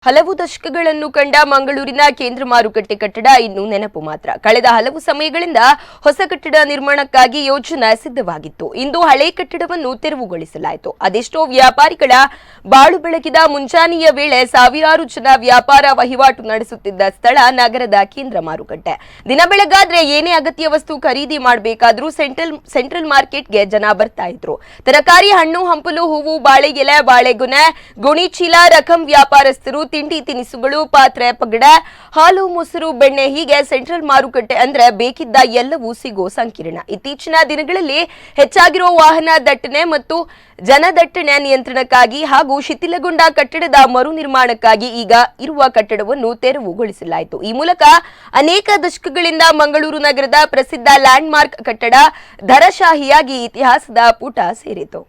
ಹಲವು ದಶಕಗಳನ್ನು ಕಂಡ ಮಂಗಳೂರಿನ ಕೇಂದ್ರ ಮಾರುಕಟ್ಟೆ ಕಟ್ಟಡ ಇನ್ನು ನೆನಪು ಮಾತ್ರ. ಕಳೆದ ಹಲವು ಸಮಯಗಳಿಂದ ಹೊಸ ಕಟ್ಟಡ ನಿರ್ಮಾಣಕ್ಕಾಗಿ ಯೋಜನೆ ಸಿದ್ಧವಾಗಿತ್ತು. ಇಂದು ಹಳೆ ಕಟ್ಟಡವನ್ನು ತೆರವುಗೊಳಿಸಲಾಯಿತು. ಅದೆಷ್ಟೋ ವ್ಯಾಪಾರಿಗಳ ಬಾಳು ಬೆಳಗಿದ ಮುಂಜಾನೆಯ ವೇಳೆ ಸಾವಿರಾರು ಜನ ವ್ಯಾಪಾರ ವಹಿವಾಟು ನಡೆಸುತ್ತಿದ್ದ ಸ್ಥಳ ನಗರದ ಕೇಂದ್ರ ಮಾರುಕಟ್ಟೆ. ದಿನ ಬೆಳಗಾದ್ರೆ ಏನೇ ಅಗತ್ಯ ವಸ್ತು ಖರೀದಿ ಮಾಡಬೇಕಾದ್ರೂ ಸೆಂಟ್ರಲ್ ಮಾರ್ಕೆಟ್ಗೆ ಜನ ಬರ್ತಾ ಇದ್ರು. ತರಕಾರಿ, ಹಣ್ಣು ಹಂಪಲು, ಹೂವು, ಬಾಳೆಗೆಲೆ, ಬಾಳೆಗೊನೆ, ಗೋಣಿಚೀಲ, ರಕಂ ವ್ಯಾಪಾರಸ್ಥರು, ತಿಂಡಿ ತಿನಿಸುಗಳು, ಪಾತ್ರೆ, ಪಗಡ, ಹಾಲು, ಮೊಸರು, ಬೆಣ್ಣೆ ಹೀಗೆ ಸೆಂಟ್ರಲ್ ಮಾರುಕಟ್ಟೆ ಅಂದ್ರೆ ಬೇಕಿದ್ದ ಎಲ್ಲವೂ ಸಿಗೋ ಸಂಕೀರ್ಣ. ಇತ್ತೀಚಿನ ದಿನಗಳಲ್ಲಿ ಹೆಚ್ಚಾಗಿರೋ ವಾಹನ ದಟ್ಟಣೆ ಮತ್ತು ಜನದಟ್ಟಣೆ ನಿಯಂತ್ರಣಕ್ಕಾಗಿ ಹಾಗೂ ಶಿಥಿಲಗೊಂಡ ಕಟ್ಟಡದ ಮರು ನಿರ್ಮಾಣಕ್ಕಾಗಿ ಈಗ ಇರುವ ಕಟ್ಟಡವನ್ನು ತೆರವುಗೊಳಿಸಲಾಯಿತು. ಈ ಮೂಲಕ ಅನೇಕ ದಶಕಗಳಿಂದ ಮಂಗಳೂರು ನಗರದ ಪ್ರಸಿದ್ಧ ಲ್ಯಾಂಡ್ ಮಾರ್ಕ್ ಕಟ್ಟಡ ಧರಶಾಹಿಯಾಗಿ ಇತಿಹಾಸದ ಪುಟ ಸೇರಿತು.